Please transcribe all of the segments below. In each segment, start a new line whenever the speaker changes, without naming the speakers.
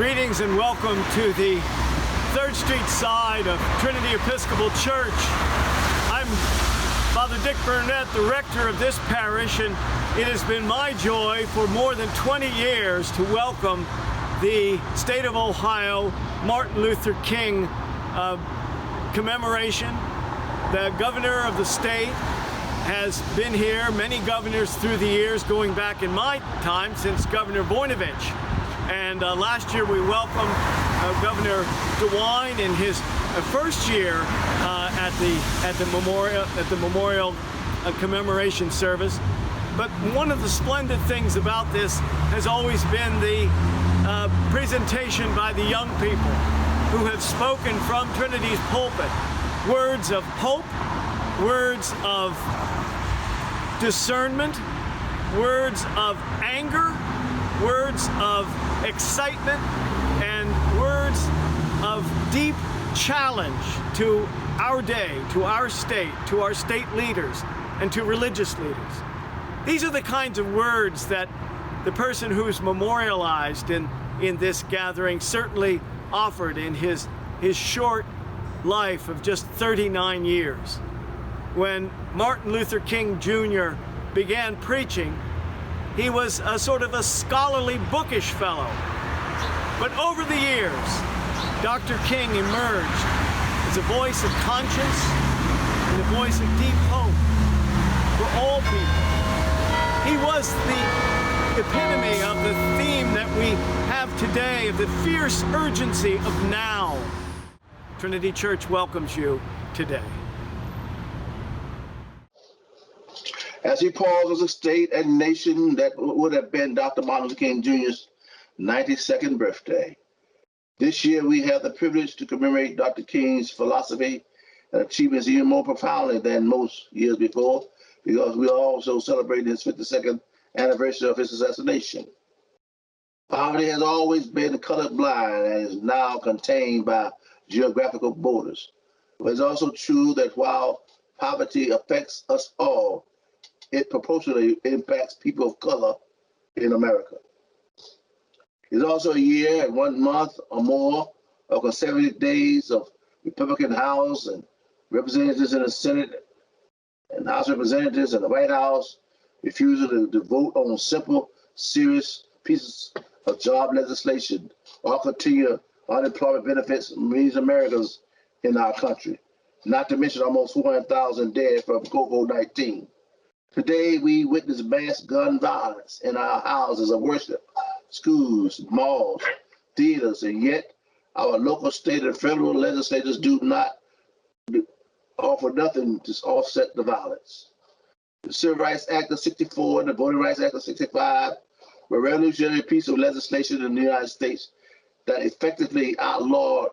Greetings and welcome to the 3rd Street side of Trinity Episcopal Church. I'm Father Dick Burnett, the rector of this parish, and it has been my joy for more than 20 years to welcome the state of Ohio Martin Luther King commemoration. The governor of the state has been here, many governors through the years, going back in my time since Governor Voinovich. And last year we welcomed Governor DeWine in his first year at the memorial commemoration service. But one of the splendid things about this has always been the presentation by the young people who have spoken from Trinity's pulpit. Words of hope, words of discernment, words of anger, words of excitement, and words of deep challenge to our day, to our state leaders, and to religious leaders. These are the kinds of words that the person who's memorialized in this gathering certainly offered in his short life of just 39 years. When Martin Luther King Jr. began preaching, he was a sort of a scholarly, bookish fellow. But over the years, Dr. King emerged as a voice of conscience and a voice of deep hope for all people. He was the epitome of the theme that we have today, of the fierce urgency of now. Trinity Church welcomes you today.
As he pauses a state and nation that would have been Dr. Martin Luther King Jr.'s 92nd birthday. This year we have the privilege to commemorate Dr. King's philosophy and achievements even more profoundly than most years before, because we are also celebrating his 52nd anniversary of his assassination. Poverty has always been colorblind and is now contained by geographical borders. But it's also true that while poverty affects us all, it proportionally impacts people of color in America. It's also a year and 1 month or more of consecutive days of Republican House and representatives in the Senate and House Representatives in the White House refusing to vote on simple, serious pieces of job legislation or continue unemployment benefits means Americans in our country, not to mention almost 400,000 dead from COVID-19. Today, we witness mass gun violence in our houses of worship, schools, malls, theaters, and yet our local, state, and federal legislators do not offer nothing to offset the violence. The Civil Rights Act of '64 and the Voting Rights Act of '65 were revolutionary pieces of legislation in the United States that effectively outlawed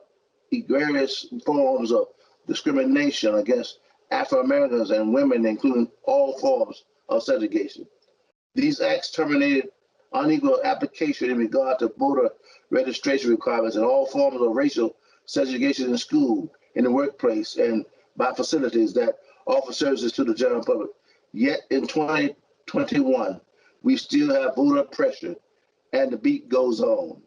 various forms of discrimination against Afro-Americans and women, including all forms of segregation. These acts terminated unequal application in regard to voter registration requirements and all forms of racial segregation in school, in the workplace, and by facilities that offer services to the general public. Yet in 2021, we still have voter oppression, and the beat goes on.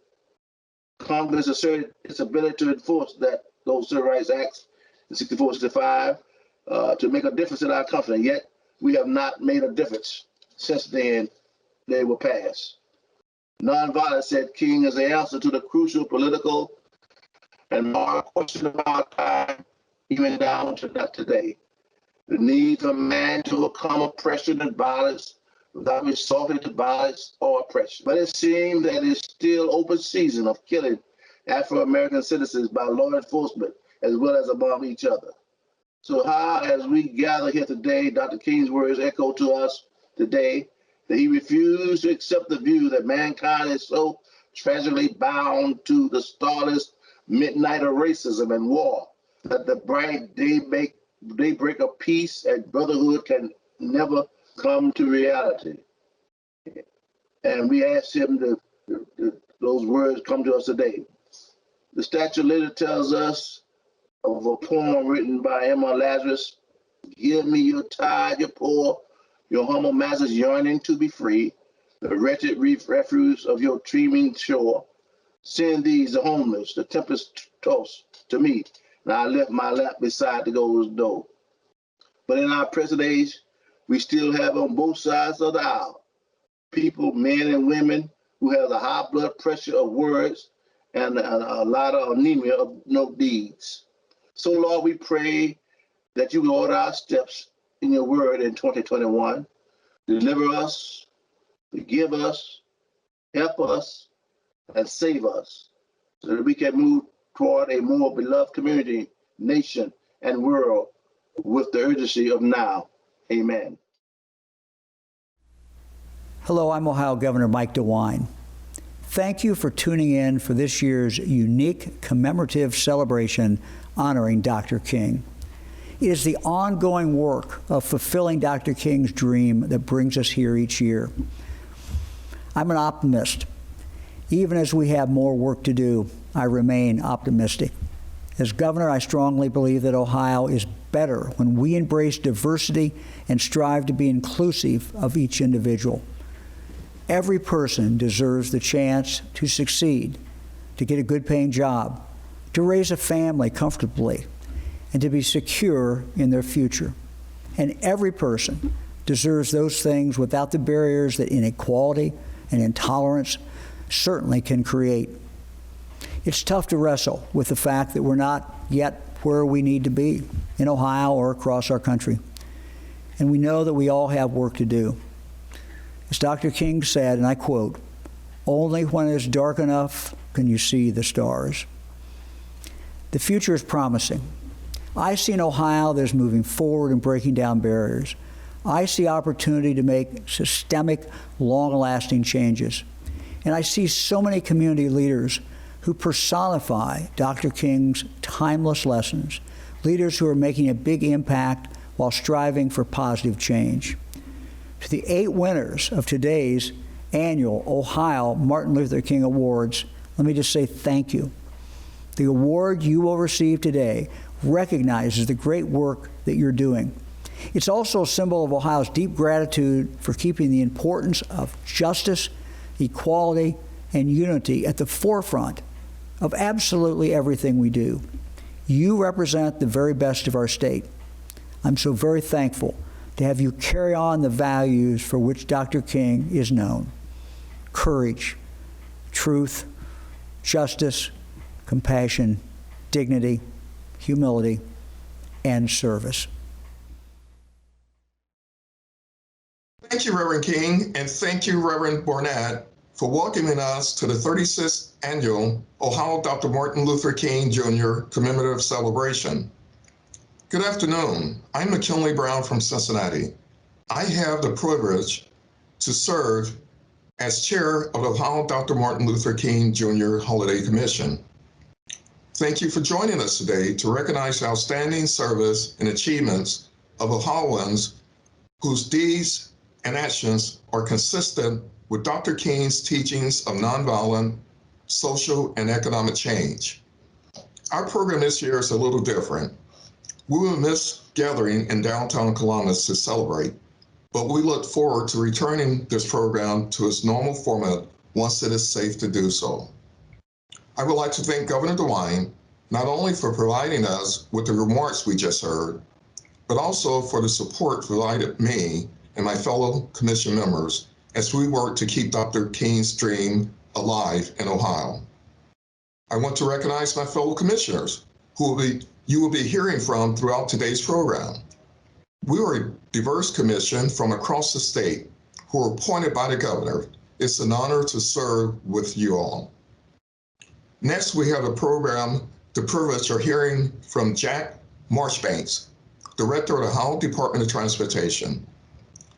Congress asserted its ability to enforce those Civil Rights Acts in '64, '65, to make a difference in our country, yet we have not made a difference since then they were passed. Nonviolence, said King, is the answer to the crucial political and moral question of our time, even down to that today. The need for man to overcome oppression and violence without resorting to violence or oppression. But it seems that it's still open season of killing Afro-American citizens by law enforcement as well as among each other. So how, as we gather here today, Dr. King's words echo to us today that he refused to accept the view that mankind is so tragically bound to the starless midnight of racism and war that the bright daybreak of peace and brotherhood can never come to reality. And we ask him those words come to us today. The statue later tells us of a poem written by Emma Lazarus. Give me your tired, your poor, your humble masses yearning to be free, the wretched reef refuge of your dreaming shore. Send these the homeless, the tempest tossed to me, and I left my lap beside the golden door. But in our present age, we still have on both sides of the aisle people, men and women, who have the high blood pressure of words and a lot of anemia of no deeds. So, Lord, we pray that you will order our steps in your word in 2021. Deliver us, forgive us, help us, and save us so that we can move toward a more beloved community, nation, and world with the urgency of now. Amen.
Hello, I'm Ohio Governor Mike DeWine. Thank you for tuning in for this year's unique commemorative celebration honoring Dr. King. It is the ongoing work of fulfilling Dr. King's dream that brings us here each year. I'm an optimist. Even as we have more work to do, I remain optimistic. As governor, I strongly believe that Ohio is better when we embrace diversity and strive to be inclusive of each individual. Every person deserves the chance to succeed, to get a good paying job, to raise a family comfortably, and to be secure in their future. And every person deserves those things without the barriers that inequality and intolerance certainly can create. It's tough to wrestle with the fact that we're not yet where we need to be in Ohio or across our country. And we know that we all have work to do. As Dr. King said, and I quote, "Only when it is dark enough can you see the stars." The future is promising. I see an Ohio that is moving forward and breaking down barriers. I see opportunity to make systemic, long-lasting changes. And I see so many community leaders who personify Dr. King's timeless lessons, leaders who are making a big impact while striving for positive change. To the 8 winners of today's annual Ohio Martin Luther King Awards, let me just say thank you. The award you will receive today recognizes the great work that you're doing. It's also a symbol of Ohio's deep gratitude for keeping the importance of justice, equality, and unity at the forefront of absolutely everything we do. You represent the very best of our state. I'm so very thankful to have you carry on the values for which Dr. King is known: courage, truth, justice, compassion, dignity, humility, and service.
Thank you, Reverend King, and thank you, Reverend Barnett, for welcoming us to the 36th Annual Ohio Dr. Martin Luther King Jr. Commemorative Celebration. Good afternoon. I'm McKinley Brown from Cincinnati. I have the privilege to serve as chair of the Ohio Dr. Martin Luther King Jr. Holiday Commission. Thank you for joining us today to recognize the outstanding service and achievements of Ohioans whose deeds and actions are consistent with Dr. King's teachings of nonviolent social and economic change. Our program this year is a little different. We will miss gathering in downtown Columbus to celebrate, but we look forward to returning this program to its normal format once it is safe to do so. I would like to thank Governor DeWine not only for providing us with the remarks we just heard, but also for the support provided me and my fellow commission members as we work to keep Dr. King's dream alive in Ohio. I want to recognize my fellow commissioners you will be hearing from throughout today's program. We are a diverse commission from across the state who are appointed by the governor. It's an honor to serve with you all. Next, we have the privilege of hearing from Jack Marchbanks, Director of the Ohio Department of Transportation.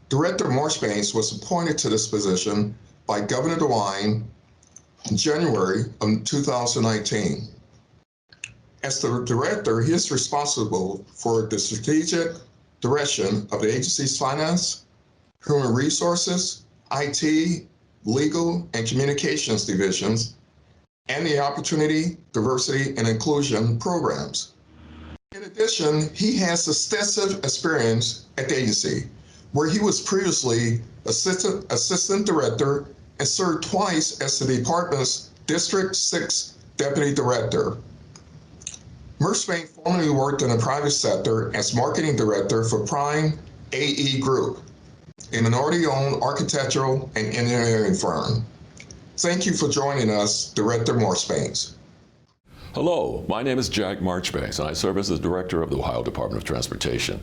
Director Marchbanks was appointed to this position by Governor DeWine in January of 2019. As the director, he is responsible for the strategic direction of the agency's finance, human resources, IT, legal, and communications divisions, and the opportunity, diversity, and inclusion programs. In addition, he has extensive experience at the agency, where he was previously assistant director and served twice as the department's District 6 Deputy Director. Merchbain formerly worked in the private sector as Marketing Director for Prime AE Group, a minority-owned architectural and engineering firm. Thank you for joining us, Director Marchbanks.
Hello, my name is Jack Marchbanks, and I serve as the Director of the Ohio Department of Transportation.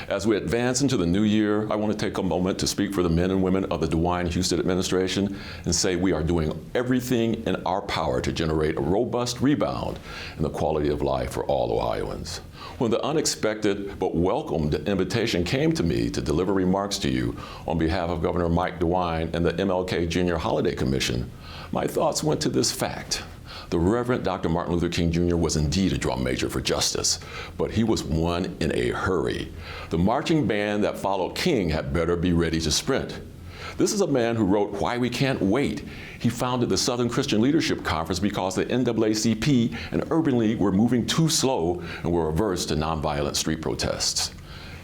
As we advance into the new year, I want to take a moment to speak for the men and women of the DeWine-Husted administration and say we are doing everything in our power to generate a robust rebound in the quality of life for all Ohioans. When the unexpected but welcomed invitation came to me to deliver remarks to you on behalf of Governor Mike DeWine and the MLK Jr. Holiday Commission, my thoughts went to this fact. The Reverend Dr. Martin Luther King Jr. was indeed a drum major for justice, but he was one in a hurry. The marching band that followed King had better be ready to sprint. This is a man who wrote Why We Can't Wait. He founded the Southern Christian Leadership Conference because the NAACP and Urban League were moving too slow and were averse to nonviolent street protests.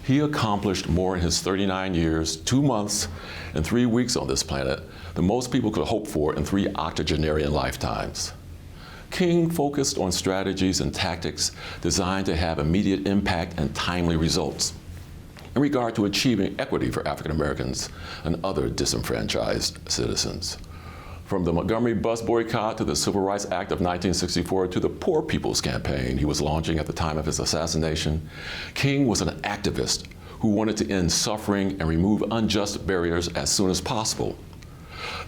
He accomplished more in his 39 years, 2 months, and 3 weeks on this planet than most people could hope for in 3 octogenarian lifetimes. King focused on strategies and tactics designed to have immediate impact and timely results in regard to achieving equity for African Americans and other disenfranchised citizens. From the Montgomery bus boycott to the Civil Rights Act of 1964 to the Poor People's Campaign he was launching at the time of his assassination, King was an activist who wanted to end suffering and remove unjust barriers as soon as possible.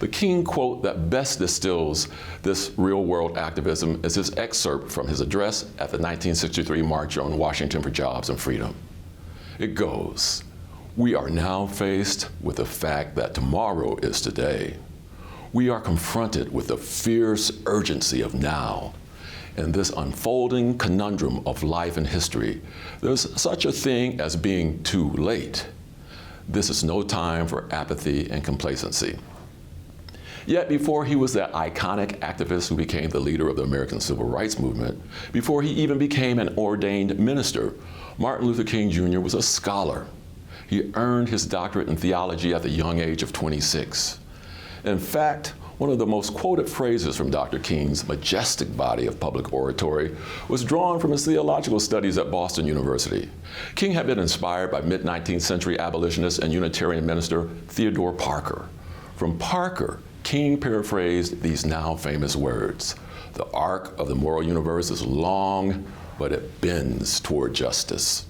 The King quote that best distills this real-world activism is his excerpt from his address at the 1963 March on Washington for Jobs and Freedom. It goes, "We are now faced with the fact that tomorrow is today. We are confronted with the fierce urgency of now. In this unfolding conundrum of life and history, there's such a thing as being too late. This is no time for apathy and complacency." Yet before he was that iconic activist who became the leader of the American Civil Rights Movement, before he even became an ordained minister, Martin Luther King Jr. was a scholar. He earned his doctorate in theology at the young age of 26. In fact, one of the most quoted phrases from Dr. King's majestic body of public oratory was drawn from his theological studies at Boston University. King had been inspired by mid-19th century abolitionist and Unitarian minister Theodore Parker. From Parker, King paraphrased these now famous words: "The arc of the moral universe is long, but it bends toward justice."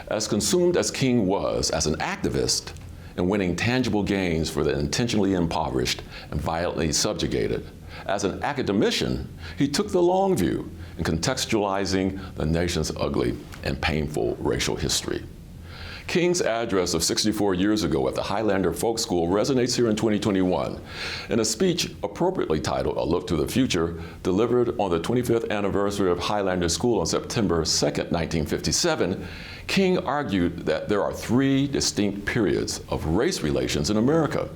As consumed as King was as an activist in winning tangible gains for the intentionally impoverished and violently subjugated, as an academician, he took the long view in contextualizing the nation's ugly and painful racial history. King's address of 64 years ago at the Highlander Folk School resonates here in 2021. In a speech appropriately titled A Look to the Future, delivered on the 25th anniversary of Highlander School on September 2nd, 1957, King argued that there are 3 distinct periods of race relations in America.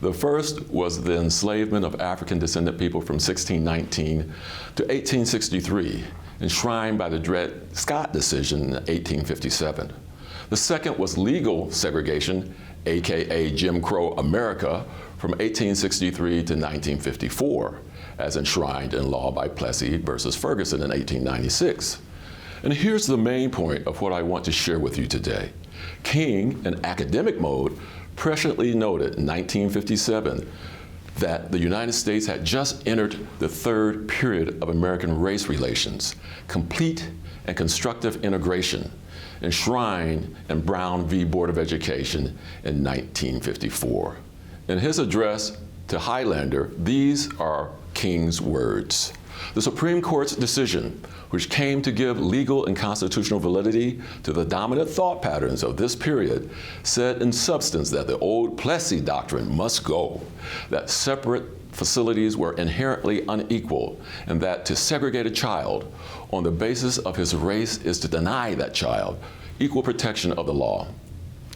The first was the enslavement of African descendant people from 1619 to 1863, enshrined by the Dred Scott decision in 1857. The second was legal segregation, AKA Jim Crow America, from 1863 to 1954, as enshrined in law by Plessy versus Ferguson in 1896. And here's the main point of what I want to share with you today. King, in academic mode, presciently noted in 1957 that the United States had just entered the 3rd period of American race relations, complete and constructive integration, enshrined in Brown v. Board of Education in 1954. In his address to Highlander, these are King's words. The Supreme Court's decision, which came to give legal and constitutional validity to the dominant thought patterns of this period, said in substance that the old Plessy doctrine must go, that separate facilities were inherently unequal, and that to segregate a child on the basis of his race is to deny that child equal protection of the law.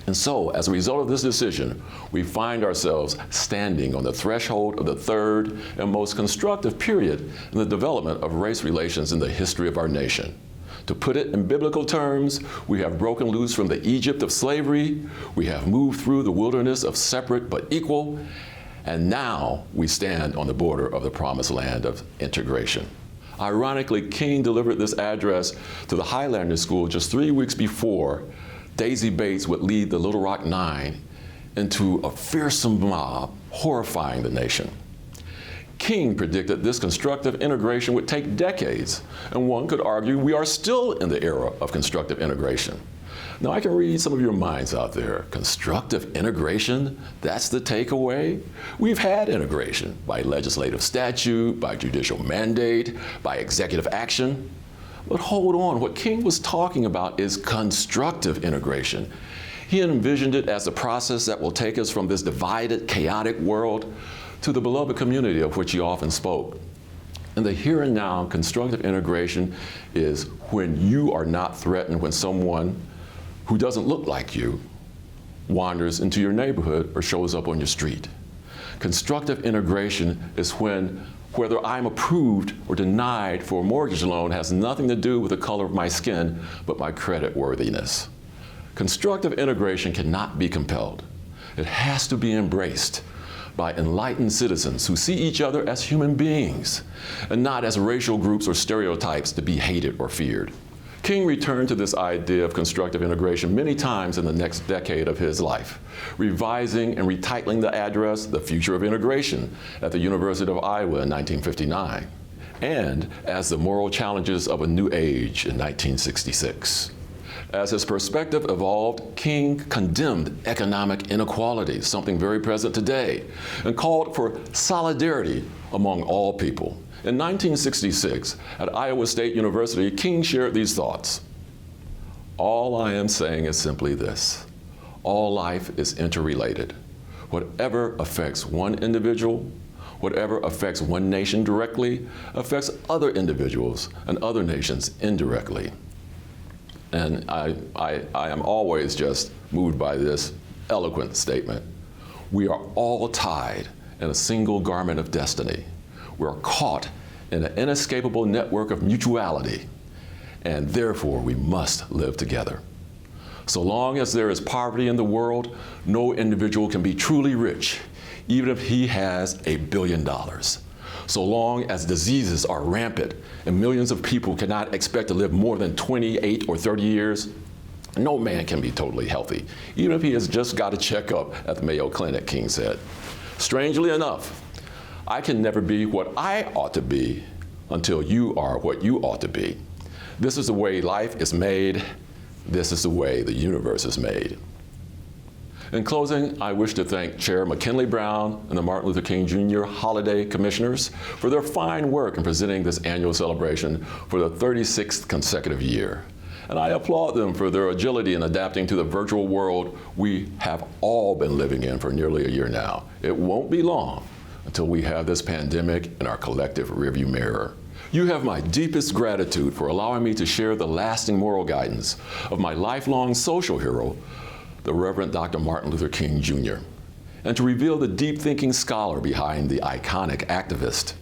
And so, as a result of this decision, we find ourselves standing on the threshold of the 3rd and most constructive period in the development of race relations in the history of our nation. To put it in biblical terms, we have broken loose from the Egypt of slavery, we have moved through the wilderness of separate but equal, And now we stand on the border of the promised land of integration. Ironically, King delivered this address to the Highlander School just 3 weeks before Daisy Bates would lead the Little Rock Nine into a fearsome mob horrifying the nation. King predicted this constructive integration would take decades, and one could argue we are still in the era of constructive integration. Now, I can read some of your minds out there. Constructive integration, that's the takeaway? We've had integration by legislative statute, by judicial mandate, by executive action. But hold on, what King was talking about is constructive integration. He envisioned it as a process that will take us from this divided, chaotic world to the beloved community of which he often spoke. In the here and now, constructive integration is when you are not threatened when someone who doesn't look like you wanders into your neighborhood or shows up on your street. Constructive integration is when whether I'm approved or denied for a mortgage loan has nothing to do with the color of my skin, but my credit worthiness. Constructive integration cannot be compelled. It has to be embraced by enlightened citizens who see each other as human beings and not as racial groups or stereotypes to be hated or feared. King returned to this idea of constructive integration many times in the next decade of his life, revising and retitling the address, The Future of Integration, at the University of Iowa in 1959, and as The Moral Challenges of a New Age in 1966. As his perspective evolved, King condemned economic inequality, something very present today, and called for solidarity among all people. In 1966, at Iowa State University, King shared these thoughts. All I am saying is simply this: all life is interrelated. Whatever affects one individual, whatever affects one nation directly, affects other individuals and other nations indirectly. And I am always just moved by this eloquent statement. We are all tied in a single garment of destiny. We're caught in an inescapable network of mutuality, and therefore we must live together. So long as there is poverty in the world, no individual can be truly rich, even if he has $1 billion. So long as diseases are rampant and millions of people cannot expect to live more than 28 or 30 years, no man can be totally healthy, even if he has just got a checkup at the Mayo Clinic, King said. Strangely enough, I can never be what I ought to be until you are what you ought to be. This is the way life is made. This is the way the universe is made. In closing, I wish to thank Chair McKinley Brown and the Martin Luther King Jr. Holiday Commissioners for their fine work in presenting this annual celebration for the 36th consecutive year. And I applaud them for their agility in adapting to the virtual world we have all been living in for nearly a year now. It won't be long until we have this pandemic in our collective rearview mirror. You have my deepest gratitude for allowing me to share the lasting moral guidance of my lifelong social hero, the Reverend Dr. Martin Luther King Jr., and to reveal the deep-thinking scholar behind the iconic activist.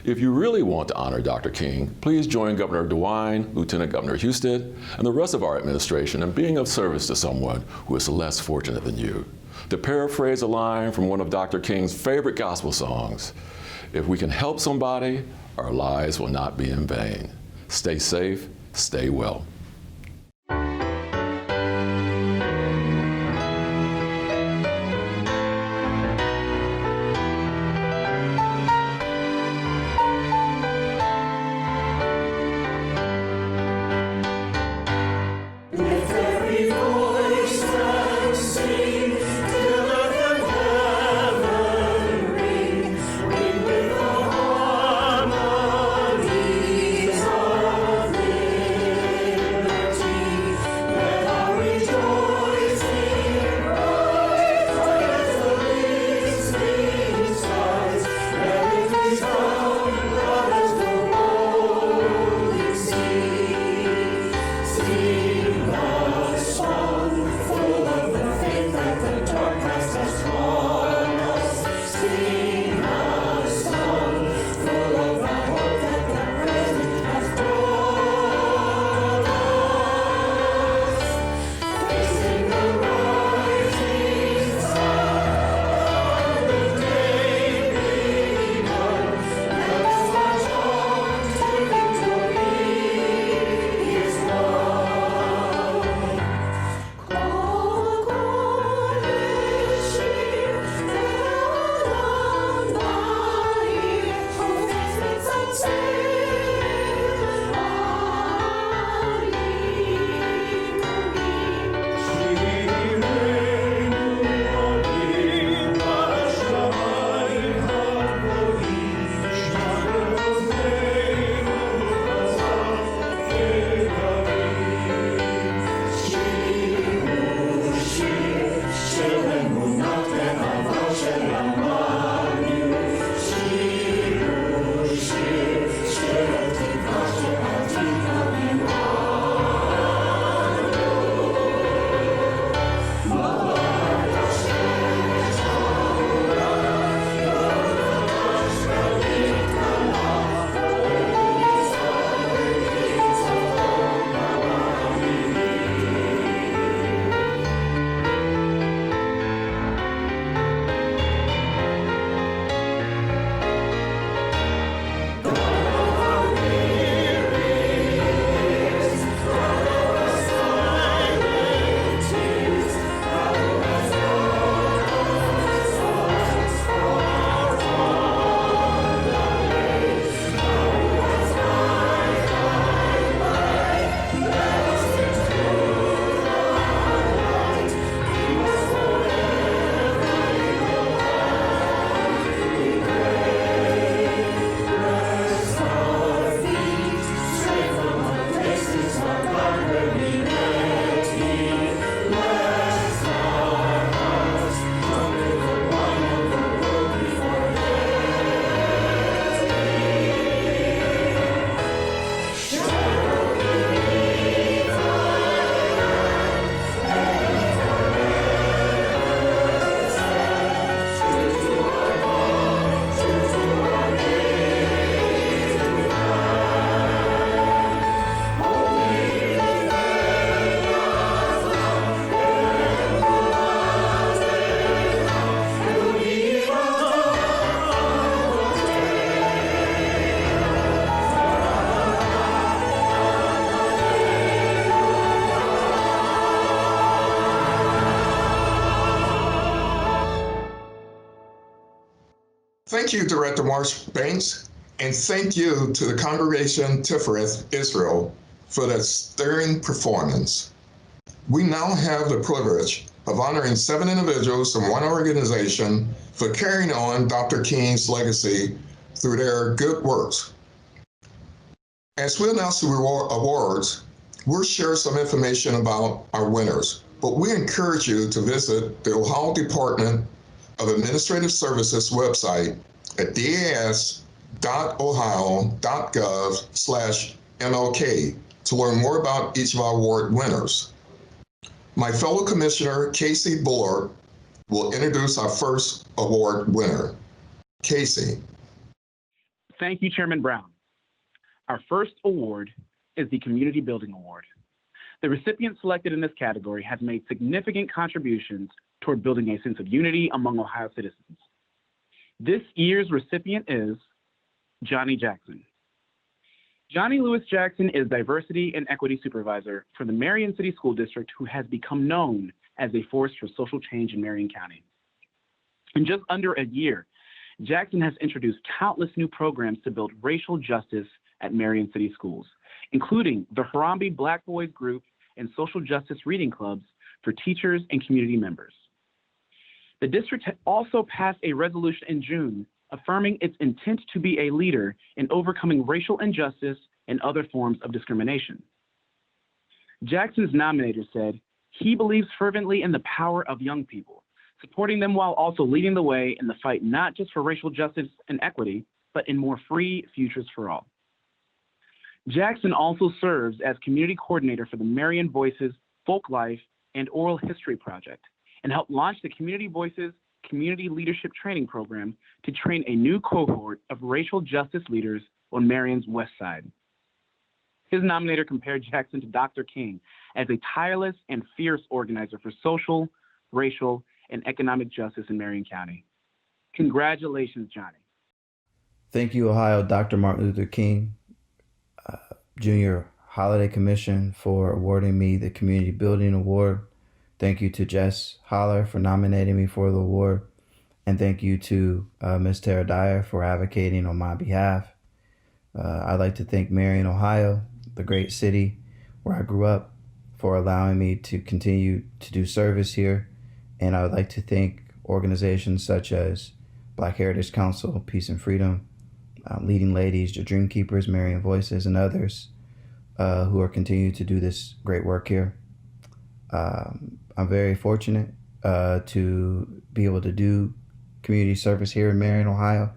If you really want to honor Dr. King, please join Governor DeWine, Lieutenant Governor Husted, and the rest of our administration in being of service to someone who is less fortunate than you. To paraphrase a line from one of Dr. King's favorite gospel songs, if we can help somebody, our lives will not be in vain. Stay safe, stay well.
Thank you, Director Marchbanks, and thank you to the Congregation Tifereth Israel for that stirring performance. We now have the privilege of honoring 7 individuals from one organization for carrying on Dr. King's legacy through their good works. As we announce the awards, we'll share some information about our winners, but we encourage you to visit the Ohio Department of Administrative Services website at das.ohio.gov/MLK to learn more about each of our award winners. My fellow Commissioner, Casey Bullard, will introduce our first award winner. Casey.
Thank you, Chairman Brown. Our first award is the Community Building Award. The recipient selected in this category has made significant contributions toward building a sense of unity among Ohio citizens. This year's recipient is Johnnie Jackson. Johnnie Lewis Jackson is Diversity and Equity Supervisor for the Marion City School District, who has become known as a force for social change in Marion County. In just under a year, Jackson has introduced countless new programs to build racial justice at Marion City schools, including the Harambee Black Boys Group and social justice reading clubs for teachers and community members. The district had also passed a resolution in June affirming its intent to be a leader in overcoming racial injustice and other forms of discrimination. Jackson's nominator said he believes fervently in the power of young people, supporting them while also leading the way in the fight not just for racial justice and equity, but in more free futures for all. Jackson also serves as community coordinator for the Marion Voices, Folklife, and Oral History Project, and helped launch the Community Voices Community Leadership Training Program to train a new cohort of racial justice leaders on Marion's West Side. His nominator compared Jackson to Dr. King as a tireless and fierce organizer for social, racial, and economic justice in Marion County. Congratulations, Johnnie.
Thank you, Ohio Dr. Martin Luther King Jr. Holiday Commission, for awarding me the Community Building Award. Thank you to Jess Holler for nominating me for the award. And thank you to Ms. Tara Dyer for advocating on my behalf. I'd like to thank Marion, Ohio, the great city where I grew up, for allowing me to continue to do service here. And I would like to thank organizations such as Black Heritage Council, Peace and Freedom, Leading Ladies, The Dream Keepers, Marion Voices, and others who are continuing to do this great work here. I'm very fortunate to be able to do community service here in Marion, Ohio.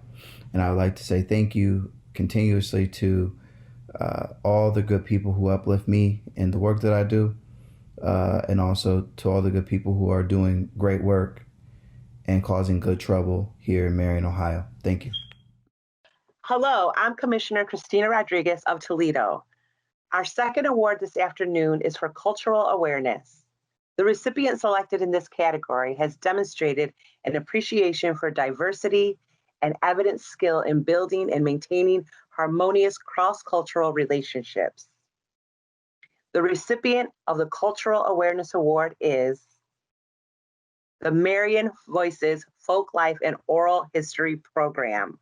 And I would like to say thank you continuously to all the good people who uplift me in the work that I do, and also to all the good people who are doing great work and causing good trouble here in Marion, Ohio. Thank you.
Hello, I'm Commissioner Christina Rodriguez of Toledo. Our second award this afternoon is for cultural awareness. The recipient selected in this category has demonstrated an appreciation for diversity and evident skill in building and maintaining harmonious cross-cultural relationships. The recipient of the Cultural Awareness Award is the Marion Voices Folklife and Oral History Program.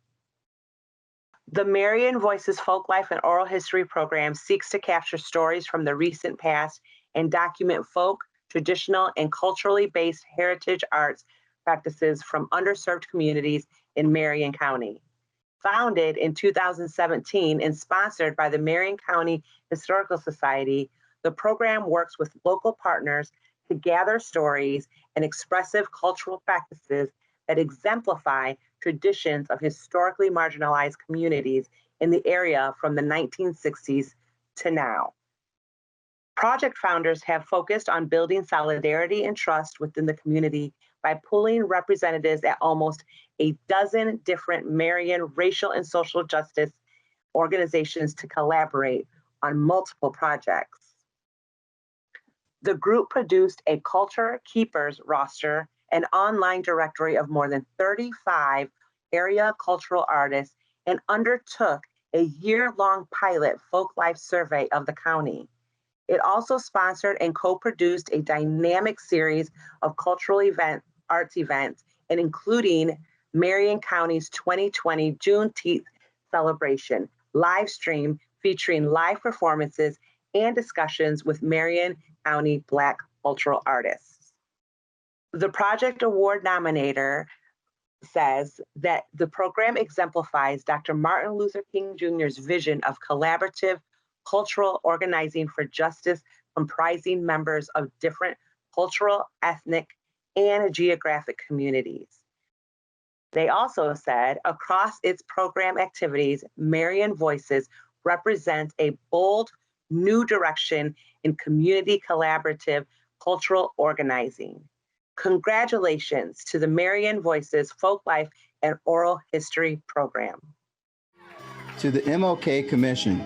The Marion Voices Folklife and Oral History Program seeks to capture stories from the recent past and document folk, traditional, and culturally based heritage arts practices from underserved communities in Marion County. Founded in 2017 and sponsored by the Marion County Historical Society, the program works with local partners to gather stories and expressive cultural practices that exemplify traditions of historically marginalized communities in the area from the 1960s to now. Project founders have focused on building solidarity and trust within the community by pulling representatives at almost a dozen different Marion racial and social justice organizations to collaborate on multiple projects. The group produced a Culture Keepers roster, an online directory of more than 35 area cultural artists, and undertook a year-long pilot folklife survey of the county. It also sponsored and co-produced a dynamic series of cultural arts events, and including Marion County's 2020 Juneteenth celebration, live stream featuring live performances and discussions with Marion County Black cultural artists. The project award nominator says that the program exemplifies Dr. Martin Luther King Jr.'s vision of collaborative cultural organizing for justice, comprising members of different cultural, ethnic, and geographic communities. They also said across its program activities, Marion Voices represents a bold new direction in community collaborative cultural organizing. Congratulations to the Marion Voices Folklife and Oral History program.
To the MLK Commission,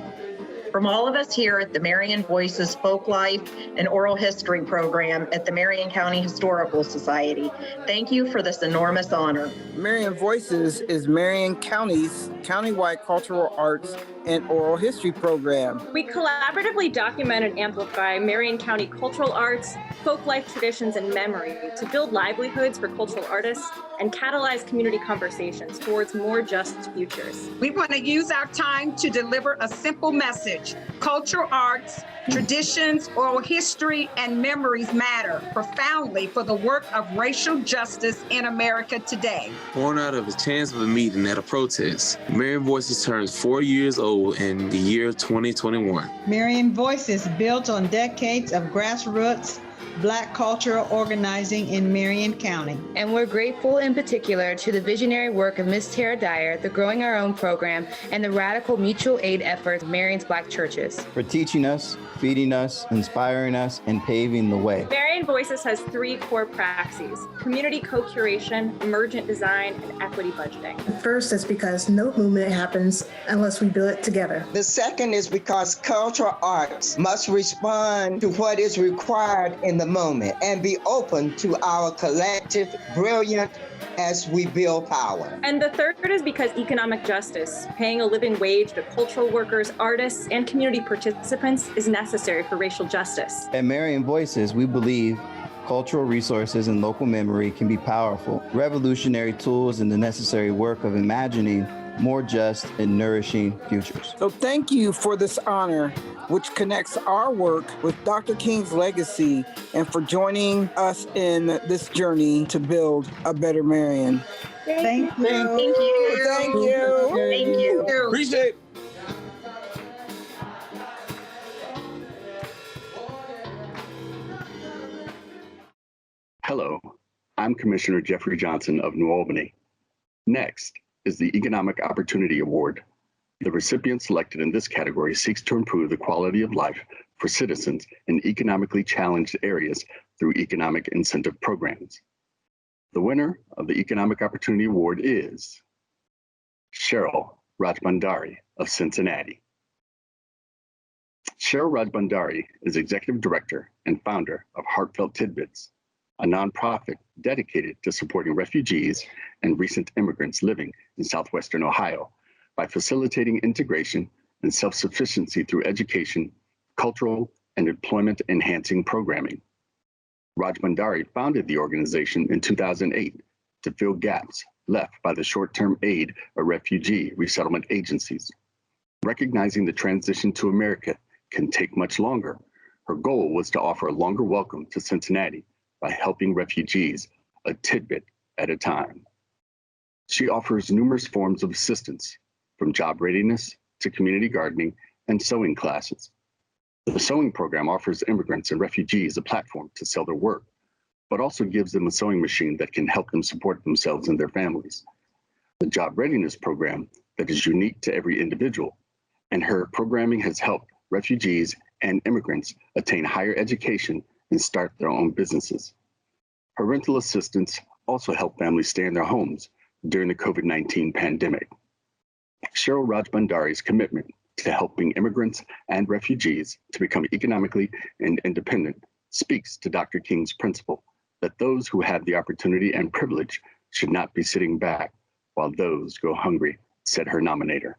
From all of us here at the Marion Voices Folklife and Oral History program at the Marion County Historical Society, thank you for this enormous honor.
Marion Voices is Marion County's countywide cultural arts and oral history program.
We collaboratively document and amplify Marion County cultural arts, folklife traditions, and memory to build livelihoods for cultural artists and catalyze community conversations towards more just futures.
We want to use our time to deliver a simple message. Cultural arts, traditions, oral history, and memories matter profoundly for the work of racial justice in America today.
Born out of a chance of a meeting at a protest, Marion Voices turns 4 years old in the year 2021.
Marion Voices built on decades of grassroots Black cultural organizing in Marion County.
And we're grateful in particular to the visionary work of Ms. Tara Dyer, the Growing Our Own program, and the radical mutual aid efforts of Marion's Black churches.
for teaching us, feeding us, inspiring us, and paving the way.
Marion Voices has 3 core praxis: community co-curation, emergent design, and equity budgeting.
First is because no movement happens unless we build it together.
The second is because cultural arts must respond to what is required in the moment and be open to our collective brilliance as we build power.
And the third is because economic justice, paying a living wage to cultural workers, artists, and community participants is necessary for racial justice.
At Marion Voices, we believe cultural resources and local memory can be powerful, revolutionary tools in the necessary work of imagining more just and nourishing futures.
So thank you for this honor, which connects our work with Dr. King's legacy, and for joining us in this journey to build a better Marion.
Thank you.
Thank you.
Thank you.
Thank you.
Appreciate it.
Hello, I'm Commissioner Jeffrey Johnson of New Albany. Next is the Economic Opportunity Award. The recipient selected in this category seeks to improve the quality of life for citizens in economically challenged areas through economic incentive programs. The winner of the Economic Opportunity Award is Sheryl Rajbhandari of Cincinnati. Sheryl Rajbhandari is Executive Director and founder of Heartfelt Tidbits, a nonprofit dedicated to supporting refugees and recent immigrants living in southwestern Ohio by facilitating integration and self-sufficiency through education, cultural, and employment-enhancing programming. Rajbhandari founded the organization in 2008 to fill gaps left by the short-term aid or refugee resettlement agencies. Recognizing the transition to America can take much longer, her goal was to offer a longer welcome to Cincinnati by helping refugees a tidbit at a time. She offers numerous forms of assistance, from job readiness to community gardening and sewing classes. The sewing program offers immigrants and refugees a platform to sell their work, but also gives them a sewing machine that can help them support themselves and their families. The job readiness program that is unique to every individual, and her programming has helped refugees and immigrants attain higher education and start their own businesses. Her rental assistance also help families stay in their homes during the COVID-19 pandemic. Sheryl Rajbhandari's commitment to helping immigrants and refugees to become economically and independent speaks to Dr. King's principle that those who have the opportunity and privilege should not be sitting back while those go hungry, said her nominator.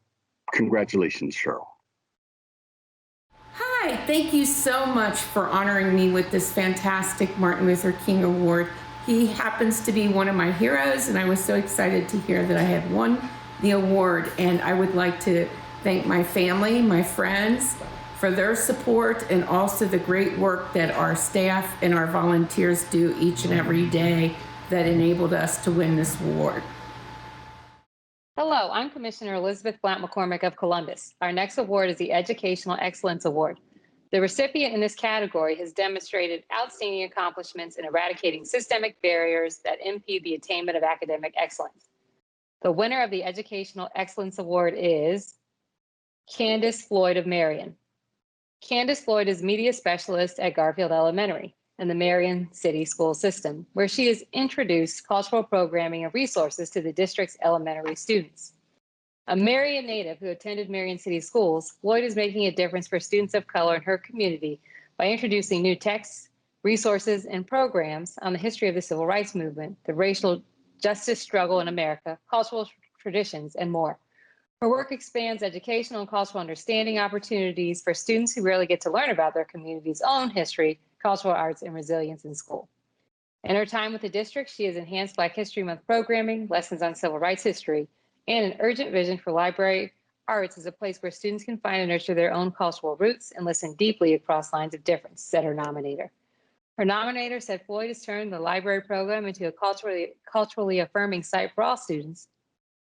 Congratulations, Sheryl.
Hi, thank you so much for honoring me with this fantastic Martin Luther King Award. He happens to be one of my heroes, and I was so excited to hear that I had won the award. And I would like to thank my family, my friends, for their support, and also the great work that our staff and our volunteers do each and every day that enabled us to win this award.
Hello, I'm Commissioner Elizabeth Blount McCormick of Columbus. Our next award is the Educational Excellence Award. The recipient in this category has demonstrated outstanding accomplishments in eradicating systemic barriers that impede the attainment of academic excellence. The winner of the Educational Excellence Award is Candace Floyd of Marion. Candace Floyd is media specialist at Garfield Elementary in the Marion City School System, where she has introduced cultural programming and resources to the district's elementary students. A Marion native who attended Marion City Schools, Floyd is making a difference for students of color in her community by introducing new texts, resources, and programs on the history of the civil rights movement, the racial justice struggle in America, cultural traditions, and more. Her work expands educational and cultural understanding opportunities for students who rarely get to learn about their community's own history, cultural arts, and resilience in school. In her time with the district, she has enhanced Black History Month programming, lessons on civil rights history, and an urgent vision for library arts as a place where students can find and nurture their own cultural roots and listen deeply across lines of difference, said her nominator. Her nominator said Floyd has turned the library program into a culturally affirming site for all students,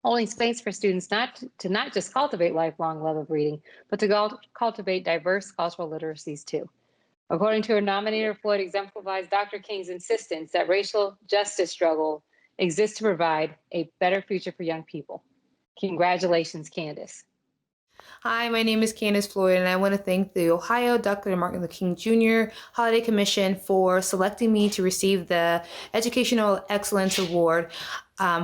holding space for students not just cultivate lifelong love of reading, but to cultivate diverse cultural literacies too. According to her nominator, Floyd exemplifies Dr. King's insistence that racial justice struggle exists to provide a better future for young people. Congratulations, Candace.
Hi, my name is Candace Floyd, and I want to thank the Ohio Dr. Martin Luther King Jr. Holiday Commission for selecting me to receive the Educational Excellence Award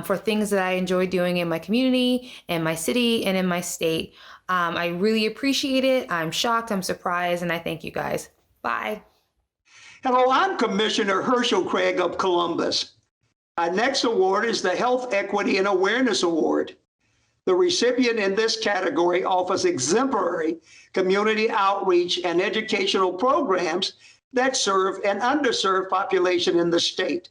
for things that I enjoy doing in my community, in my city, and in my state. I really appreciate it. I'm shocked, I'm surprised, and I thank you guys. Bye.
Hello, I'm Commissioner Herschel Craig of Columbus. Our next award is the Health Equity and Awareness Award. The recipient in this category offers exemplary community outreach and educational programs that serve an underserved population in the state.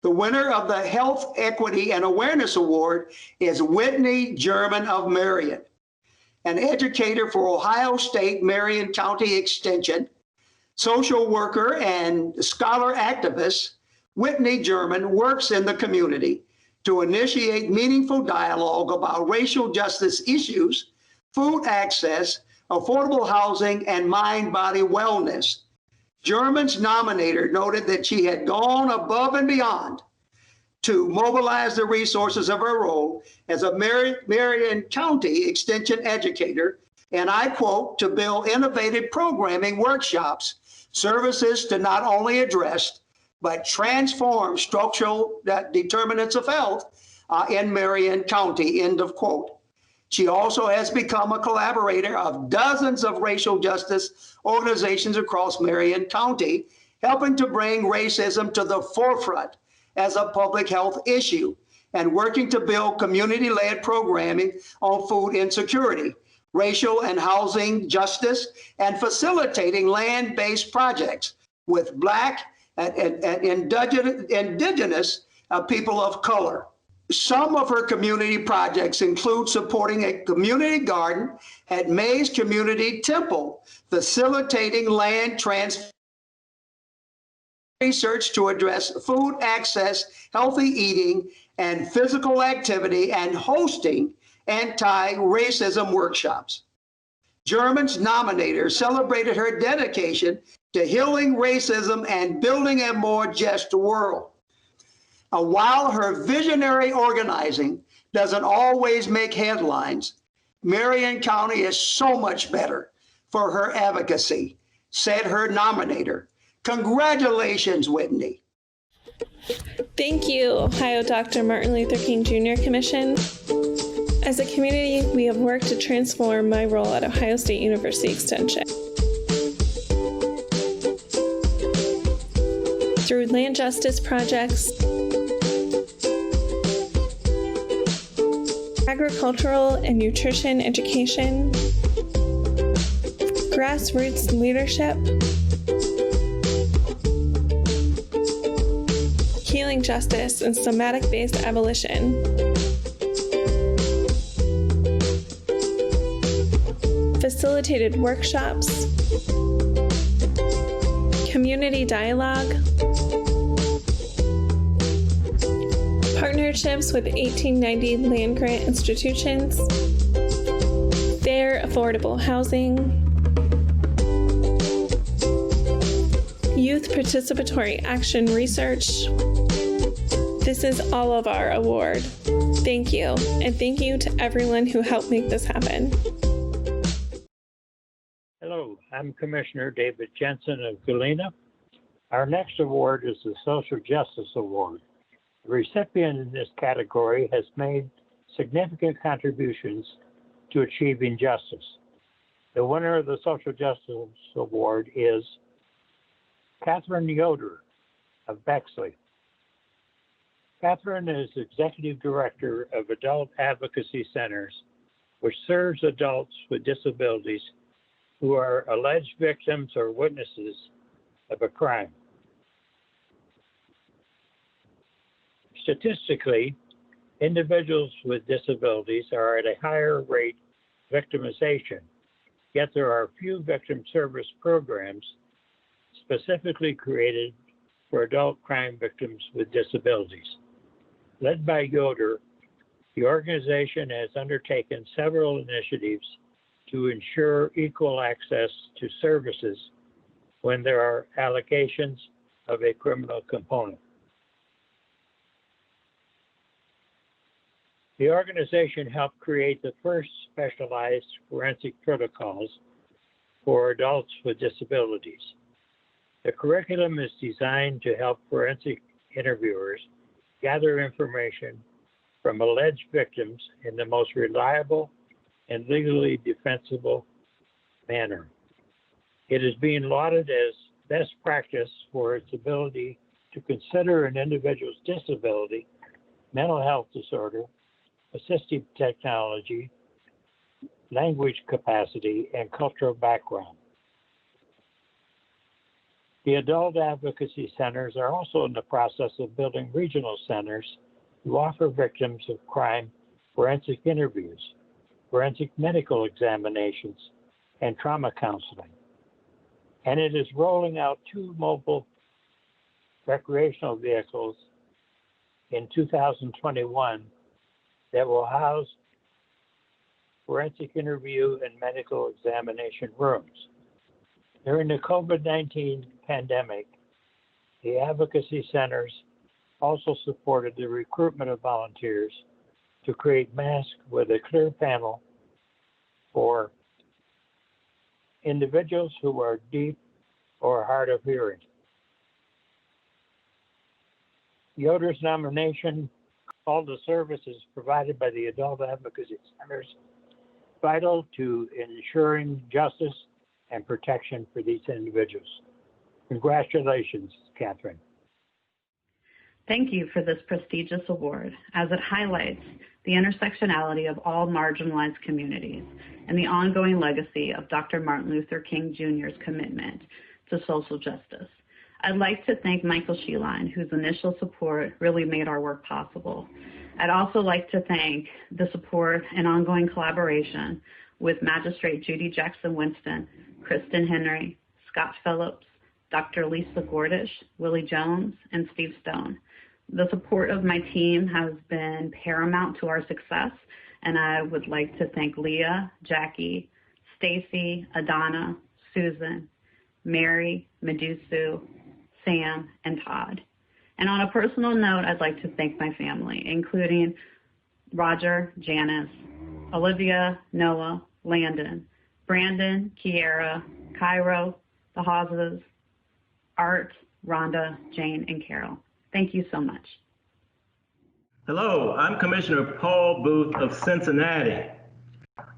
The winner of the Health Equity and Awareness Award is Whitney German of Marion, an educator for Ohio State Marion County Extension, social worker, and scholar activist. Whitney German works in the community to initiate meaningful dialogue about racial justice issues, food access, affordable housing, and mind-body wellness. German's nominator noted that she had gone above and beyond to mobilize the resources of her role as a Marion County Extension educator, and I quote, to build innovative programming workshops, services to not only address but transform structural determinants of health in Marion County, end of quote. She also has become a collaborator of dozens of racial justice organizations across Marion County, helping to bring racism to the forefront as a public health issue and working to build community-led programming on food insecurity, racial and housing justice, and facilitating land-based projects with Black and indigenous people of color. Some of her community projects include supporting a community garden at Mays Community Temple, facilitating land transfer, research to address food access, healthy eating, and physical activity, and hosting anti-racism workshops. German's nominator celebrated her dedication to healing racism and building a more just world. While her visionary organizing doesn't always make headlines, Marion County is so much better for her advocacy, said her nominator. Congratulations, Whitney.
Thank you, Ohio Dr. Martin Luther King Jr. Commission. As a community, we have worked to transform my role at Ohio State University Extension. Through land justice projects, agricultural and nutrition education, grassroots leadership, healing justice and somatic-based abolition. Facilitated workshops, community dialogue, partnerships with 1890 land-grant institutions, fair, affordable housing, youth participatory action research. This is all of our award. Thank you, and thank you to everyone who helped make this happen.
Hello, I'm Commissioner David Jensen of Galena. Our next award is the Social Justice Award. The recipient in this category has made significant contributions to achieving justice. The winner of the Social Justice Award is Catherine Yoder of Bexley. Catherine is Executive Director of Adult Advocacy Centers, which serves adults with disabilities who are alleged victims or witnesses of a crime. Statistically, individuals with disabilities are at a higher rate of victimization, yet there are few victim service programs specifically created for adult crime victims with disabilities. Led by Yoder, the organization has undertaken several initiatives to ensure equal access to services when there are allegations of a criminal component. The organization helped create the first specialized forensic protocols for adults with disabilities. The curriculum is designed to help forensic interviewers gather information from alleged victims in the most reliable and legally defensible manner. It is being lauded as best practice for its ability to consider an individual's disability, mental health disorder, assistive technology, language capacity, and cultural background. The adult advocacy centers are also in the process of building regional centers to offer victims of crime forensic interviews, forensic medical examinations, and trauma counseling. And it is rolling out 2 mobile recreational vehicles in 2021 that will house forensic interview and medical examination rooms. During the COVID-19 pandemic, the advocacy centers also supported the recruitment of volunteers to create masks with a clear panel for individuals who are deaf or hard of hearing. Yoder's nomination called the services provided by the adult advocacy centers vital to ensuring justice and protection for these individuals. Congratulations, Catherine.
Thank you for this prestigious award, as it highlights the intersectionality of all marginalized communities and the ongoing legacy of Dr. Martin Luther King Jr.'s commitment to social justice. I'd like to thank Michael Sheline, whose initial support really made our work possible. I'd also like to thank the support and ongoing collaboration with Magistrate Judy Jackson-Winston, Kristen Henry, Scott Phillips, Dr. Lisa Gordish, Willie Jones, and Steve Stone. The support of my team has been paramount to our success, and I would like to thank Leah, Jackie, Stacy, Adana, Susan, Mary, Medusu, Sam, and Todd. And on a personal note, I'd like to thank my family, including Roger, Janice, Olivia, Noah, Landon, Brandon, Kiera, Cairo, the Hawses, Art, Rhonda, Jane, and Carol. Thank you so much.
Hello, I'm Commissioner Paul Booth of Cincinnati.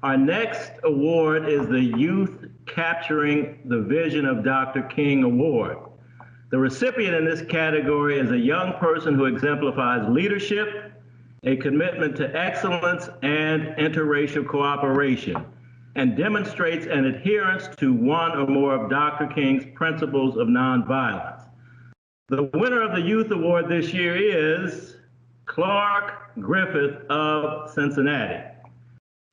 Our next award is the Youth Capturing the Vision of Dr. King Award. The recipient in this category is a young person who exemplifies leadership, a commitment to excellence, and interracial cooperation, and demonstrates an adherence to one or more of Dr. King's principles of nonviolence. The winner of the Youth Award this year is Clark Griffith of Cincinnati.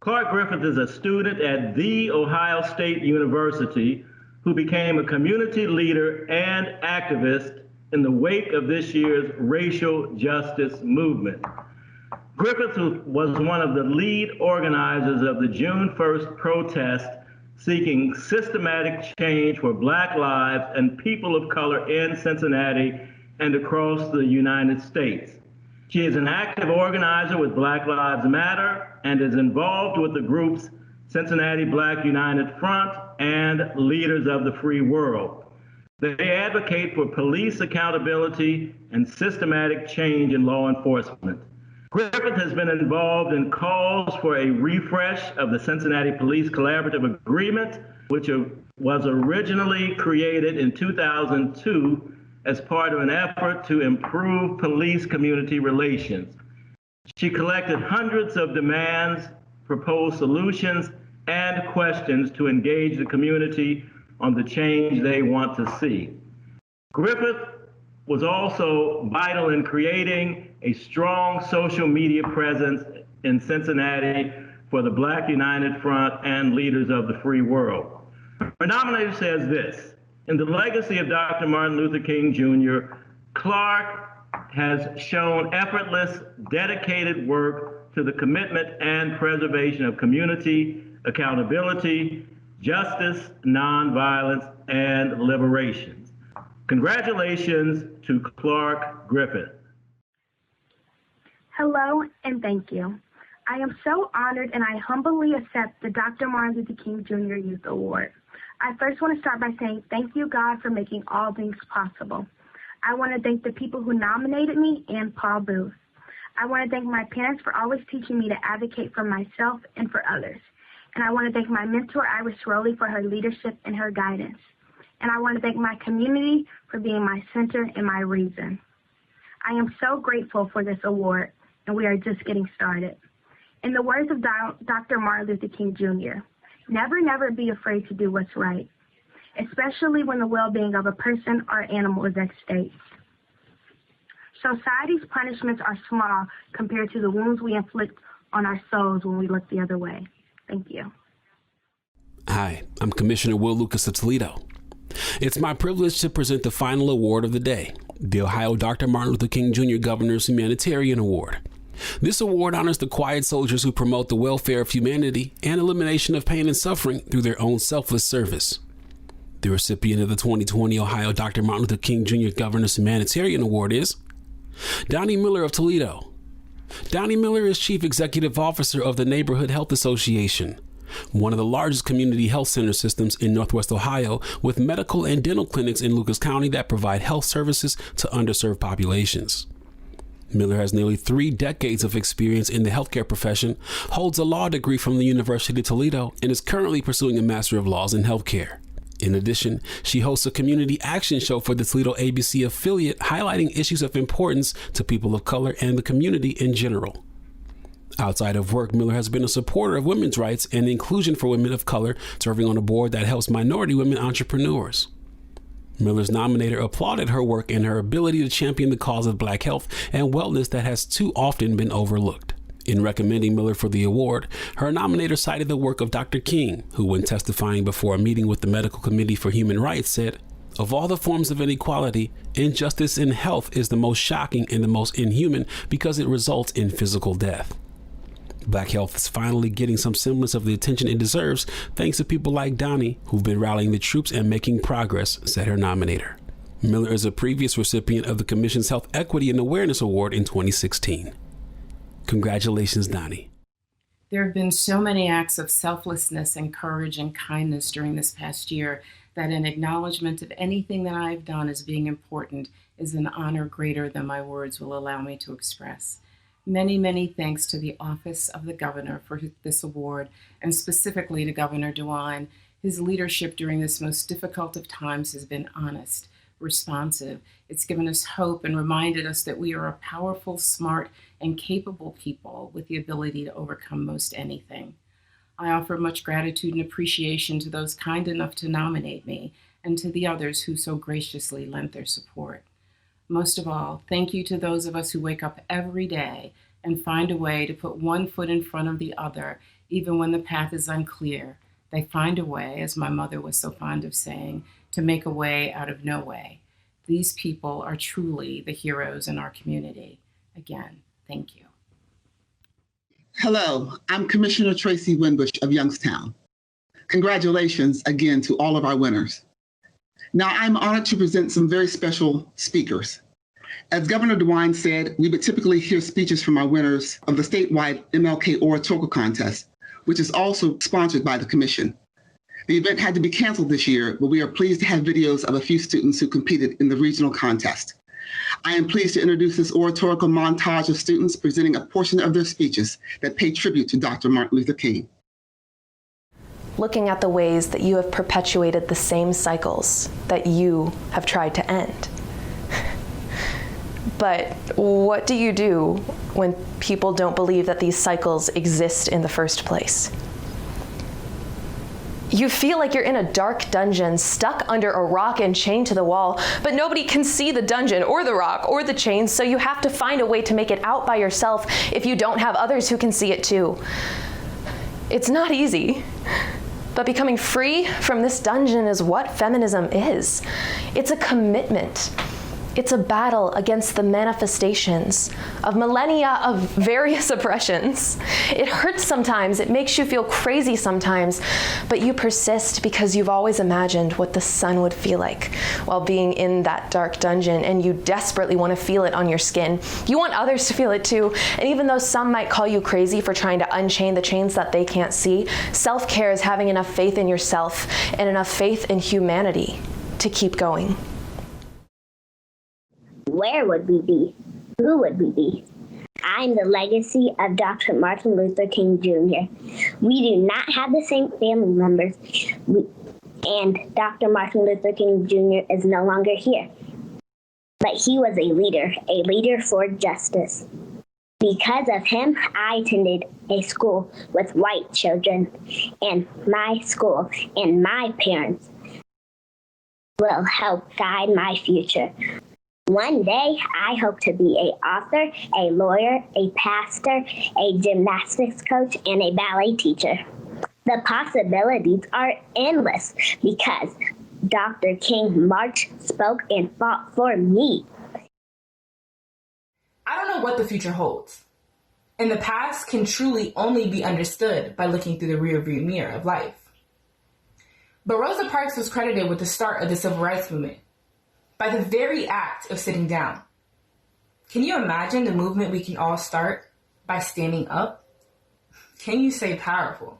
Clark Griffith is a student at The Ohio State University who became a community leader and activist in the wake of this year's racial justice movement. Griffith was one of the lead organizers of the June 1st protest seeking systematic change for Black lives and people of color in Cincinnati and across the United States. She is an active organizer with Black Lives Matter and is involved with the groups Cincinnati Black United Front and Leaders of the Free World. They advocate for police accountability and systematic change in law enforcement. Griffith has been involved in calls for a refresh of the Cincinnati Police Collaborative Agreement, which was originally created in 2002 as part of an effort to improve police-community relations. She collected hundreds of demands, proposed solutions, and questions to engage the community on the change they want to see. Griffith was also vital in creating a strong social media presence in Cincinnati for the Black United Front and Leaders of the Free World. Her nominator says this: in the legacy of Dr. Martin Luther King Jr., Clark has shown effortless, dedicated work to the commitment and preservation of community, accountability, justice, nonviolence, and liberation. Congratulations to Clark Griffith.
Hello and thank you. I am so honored and I humbly accept the Dr. Martin Luther King Jr. Youth Award. I first want to start by saying thank you, God, for making all things possible. I want to thank the people who nominated me and Paul Booth. I want to thank my parents for always teaching me to advocate for myself and for others. And I want to thank my mentor, Sheryl, for her leadership and her guidance. And I want to thank my community for being my center and my reason. I am so grateful for this award, and we are just getting started. In the words of Dr. Martin Luther King Jr., never be afraid to do what's right, especially when the well-being of a person or animal is at stake. Society's punishments are small compared to the wounds we inflict on our souls when we look the other way. Thank you.
Hi, I'm Commissioner Will Lucas of Toledo. It's my privilege to present the final award of the day, the Ohio Dr. Martin Luther King Jr. Governor's Humanitarian Award. This award honors the quiet soldiers who promote the welfare of humanity and elimination of pain and suffering through their own selfless service. The recipient of the 2020 Ohio Dr. Martin Luther King Jr. Governor's Humanitarian Award is Doni Miller of Toledo. Doni Miller is Chief Executive Officer of the Neighborhood Health Association, one of the largest community health center systems in Northwest Ohio, with medical and dental clinics in Lucas County that provide health services to underserved populations. Miller has nearly 3 decades of experience in the healthcare profession, holds a law degree from the University of Toledo, and is currently pursuing a Master of Laws in Healthcare. In addition, she hosts a community action show for the Toledo ABC affiliate, highlighting issues of importance to people of color and the community in general. Outside of work, Miller has been a supporter of women's rights and inclusion for women of color, serving on a board that helps minority women entrepreneurs. Miller's nominator applauded her work and her ability to champion the cause of Black health and wellness that has too often been overlooked. In recommending Miller for the award, her nominator cited the work of Dr. King, who, when testifying before a meeting with the Medical Committee for Human Rights, said, "Of all the forms of inequality, injustice in health is the most shocking and the most inhuman because it results in physical death." Black health is finally getting some semblance of the attention it deserves, thanks to people like Doni, who've been rallying the troops and making progress, said her nominator. Miller is a previous recipient of the Commission's Health Equity and Awareness Award in 2016. Congratulations, Doni.
There have been so many acts of selflessness and courage and kindness during this past year that an acknowledgement of anything that I've done as being important is an honor greater than my words will allow me to express. Many thanks to the Office of the Governor for this award, and specifically to Governor DeWine. His leadership during this most difficult of times has been honest, responsive. It's given us hope and reminded us that we are a powerful, smart, and capable people with the ability to overcome most anything. I offer much gratitude and appreciation to those kind enough to nominate me and to the others who so graciously lent their support.
Most of all, thank you to those of us who wake up every day and find a way to put one foot in front of the other, even when the path is unclear. They find a way, as my mother was so fond of saying, to make a way out of no way. These people are truly the heroes in our community. Again, thank you.
Hello, I'm Commissioner Tracy Winbush of Youngstown. Congratulations again to all of our winners. Now, I'm honored to present some very special speakers. As Governor DeWine said, we would typically hear speeches from our winners of the statewide MLK Oratorical Contest, which is also sponsored by the Commission. The event had to be canceled this year, but we are pleased to have videos of a few students who competed in the regional contest. I am pleased to introduce this oratorical montage of students presenting a portion of their speeches that pay tribute to Dr. Martin Luther King.
Looking at the ways that you have perpetuated the same cycles that you have tried to end. But what do you do when people don't believe that these cycles exist in the first place? You feel like you're in a dark dungeon, stuck under a rock and chained to the wall, but nobody can see the dungeon or the rock or the chains, so you have to find a way to make it out by yourself if you don't have others who can see it too. It's not easy. But becoming free from this dungeon is what feminism is. It's a commitment. It's a battle against the manifestations of millennia of various oppressions. It hurts sometimes, it makes you feel crazy sometimes, but you persist because you've always imagined what the sun would feel like while being in that dark dungeon, and you desperately want to feel it on your skin. You want others to feel it too, and even though some might call you crazy for trying to unchain the chains that they can't see, self-care is having enough faith in yourself and enough faith in humanity to keep going.
Where would we be? Who would we be? I'm the legacy of Dr. Martin Luther King Jr. We do not have the same family members, and Dr. Martin Luther King Jr. is no longer here. But he was a leader for justice. Because of him, I attended a school with white children, and my school and my parents will help guide my future. One day, I hope to be an author, a lawyer, a pastor, a gymnastics coach, and a ballet teacher. The possibilities are endless because Dr. King marched, spoke, and fought for me.
I don't know what the future holds. And the past can truly only be understood by looking through the rearview mirror of life. But Rosa Parks was credited with the start of the civil rights movement by the very act of sitting down. Can you imagine the movement we can all start by standing up? Can you say powerful?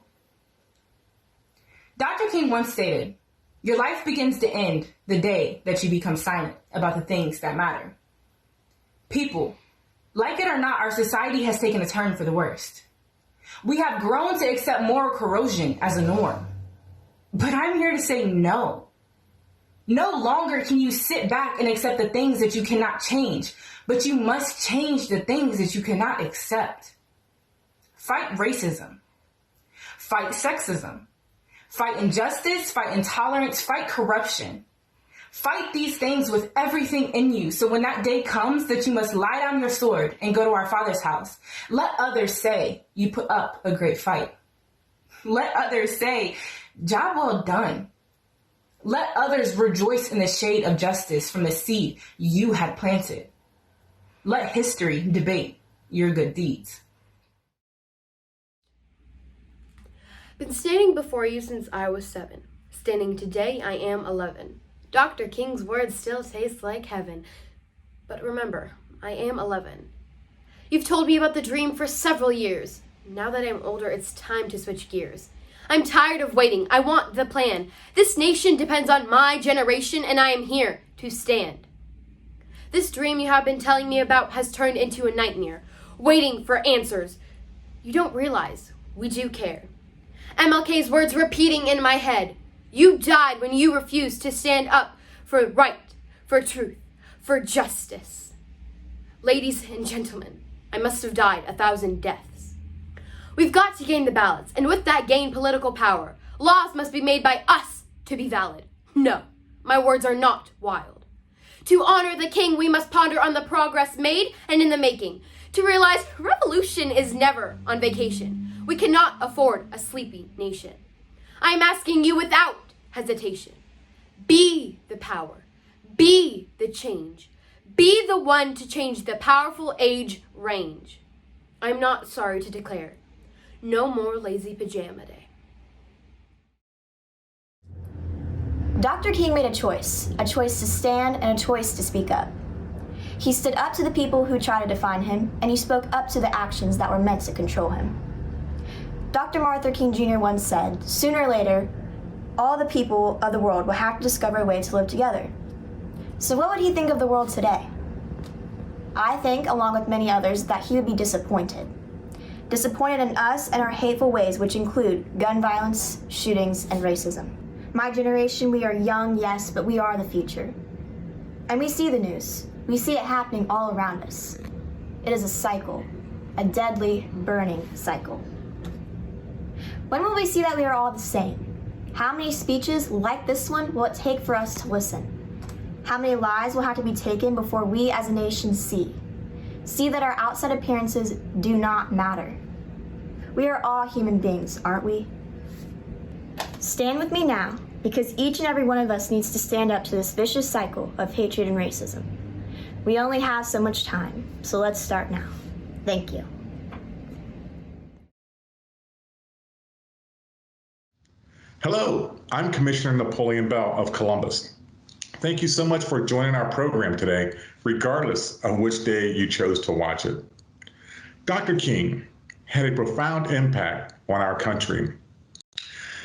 Dr. King once stated, "Your life begins to end the day that you become silent about the things that matter." People, like it or not, our society has taken a turn for the worst. We have grown to accept moral corrosion as a norm. But I'm here to say no. No longer can you sit back and accept the things that you cannot change, but you must change the things that you cannot accept. Fight racism. Fight sexism. Fight injustice, fight intolerance, fight corruption. Fight these things with everything in you, so when that day comes that you must lie down your sword and go to our Father's house, let others say you put up a great fight. Let others say, "Job well done." Let others rejoice in the shade of justice from the seed you had planted. Let history debate your good deeds.
Been standing before you since I was 7. Standing today, I am 11. Dr. King's words still taste like heaven. But remember, I am 11. You've told me about the dream for several years. Now that I'm older, it's time to switch gears. I'm tired of waiting. I want the plan. This nation depends on my generation, and I am here to stand. This dream you have been telling me about has turned into a nightmare, waiting for answers. You don't realize we do care. MLK's words repeating in my head. You died when you refused to stand up for right, for truth, for justice. Ladies and gentlemen, I must have died 1,000 deaths. We've got to gain the ballots, and with that gain political power. Laws must be made by us to be valid. No, my words are not wild. To honor the king, we must ponder on the progress made and in the making. To realize revolution is never on vacation. We cannot afford a sleepy nation. I am asking you without hesitation. Be the power. Be the change. Be the one to change the powerful age range. I'm not sorry to declare, no more lazy pajama day.
Dr. King made a choice to stand and a choice to speak up. He stood up to the people who tried to define him, and he spoke up to the actions that were meant to control him. Dr. Martin Luther King Jr. once said, sooner or later, all the people of the world will have to discover a way to live together. So what would he think of the world today? I think, along with many others, that he would be disappointed. Disappointed in us and our hateful ways, which include gun violence, shootings, and racism. My generation, we are young, yes, but we are the future. And we see the news. We see it happening all around us. It is a cycle, a deadly, burning cycle. When will we see that we are all the same? How many speeches like this one will it take for us to listen? How many lives will have to be taken before we as a nation see that our outside appearances do not matter? We are all human beings, aren't we? Stand with me now, because each and every one of us needs to stand up to this vicious cycle of hatred and racism. We only have so much time, so let's start now. Thank you.
Hello, I'm Commissioner Napoleon Bell of Columbus. Thank you so much for joining our program today, regardless of which day you chose to watch it. Dr. King had a profound impact on our country,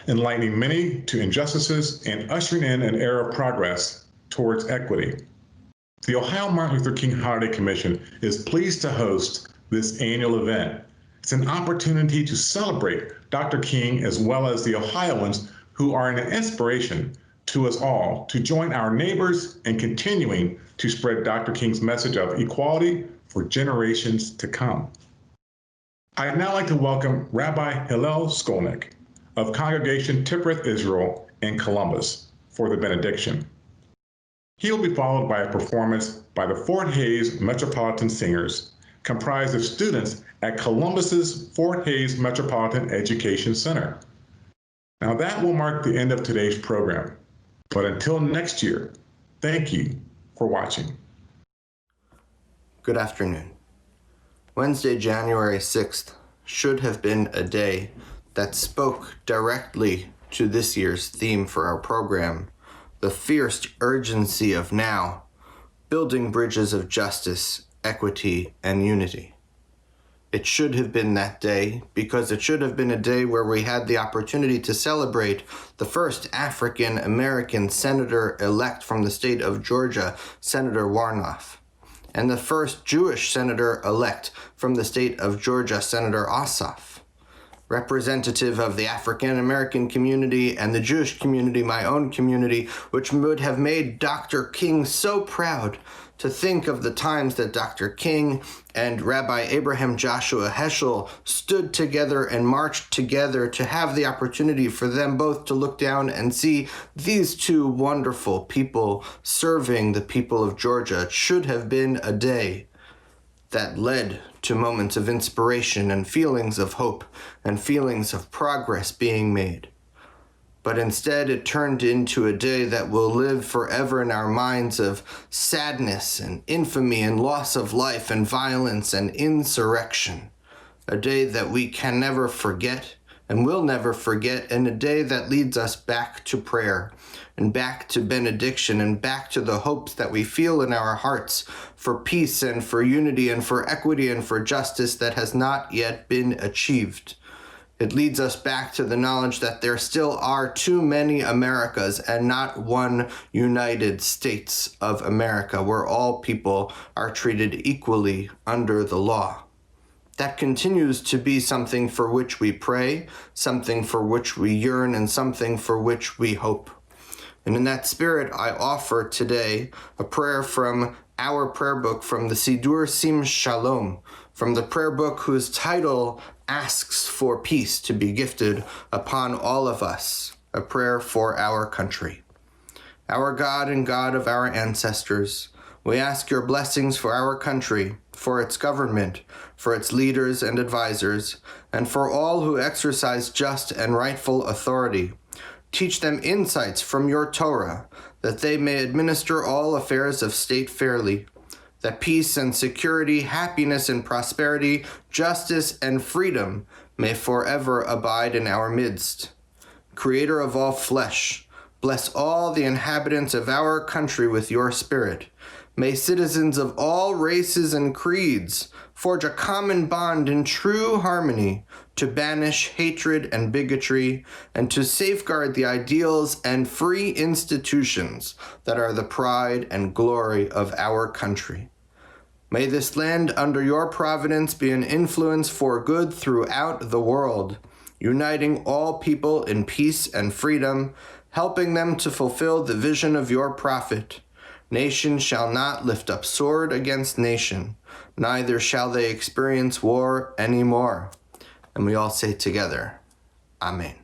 enlightening many to injustices and ushering in an era of progress towards equity. The Ohio Martin Luther King Holiday Commission is pleased to host this annual event. It's an opportunity to celebrate Dr. King as well as the Ohioans who are an inspiration to us all to join our neighbors in continuing to spread Dr. King's message of equality for generations to come. I'd now like to welcome Rabbi Hillel Skolnick of Congregation Tifereth Israel in Columbus for the benediction. He'll be followed by a performance by the Fort Hays Metropolitan Singers, comprised of students at Columbus's Fort Hays Metropolitan Education Center. Now that will mark the end of today's program. But until next year, thank you for watching.
Good afternoon. Wednesday, January 6th should have been a day that spoke directly to this year's theme for our program, the fierce urgency of now, building bridges of justice, equity, and unity. It should have been that day because it should have been a day where we had the opportunity to celebrate the first African-American senator-elect from the state of Georgia, Senator Warnoff, and the first Jewish senator-elect from the state of Georgia, Senator Ossoff. Representative of the African-American community and the Jewish community, my own community, which would have made Dr. King so proud to think of the times that Dr. King and Rabbi Abraham Joshua Heschel stood together and marched together to have the opportunity for them both to look down and see these two wonderful people serving the people of Georgia. It should have been a day that led to moments of inspiration and feelings of hope and feelings of progress being made. But instead it turned into a day that will live forever in our minds of sadness and infamy and loss of life and violence and insurrection. A day that we can never forget and will never forget, and a day that leads us back to prayer and back to benediction and back to the hopes that we feel in our hearts for peace and for unity and for equity and for justice that has not yet been achieved. It leads us back to the knowledge that there still are too many Americas and not one United States of America, where all people are treated equally under the law. That continues to be something for which we pray, something for which we yearn, and something for which we hope. And in that spirit, I offer today a prayer from our prayer book, from the Sidur Sim Shalom, from the prayer book whose title asks for peace to be gifted upon all of us, a prayer for our country. Our God and God of our ancestors, we ask your blessings for our country, for its government, for its leaders and advisors, and for all who exercise just and rightful authority. Teach them insights from your Torah, that they may administer all affairs of state fairly, that peace and security, happiness and prosperity, justice and freedom may forever abide in our midst. Creator of all flesh, bless all the inhabitants of our country with your spirit. May citizens of all races and creeds forge a common bond in true harmony to banish hatred and bigotry and to safeguard the ideals and free institutions that are the pride and glory of our country. May this land under your providence be an influence for good throughout the world, uniting all people in peace and freedom, helping them to fulfill the vision of your prophet. Nation shall not lift up sword against nation, neither shall they experience war anymore. And we all say together, Amen.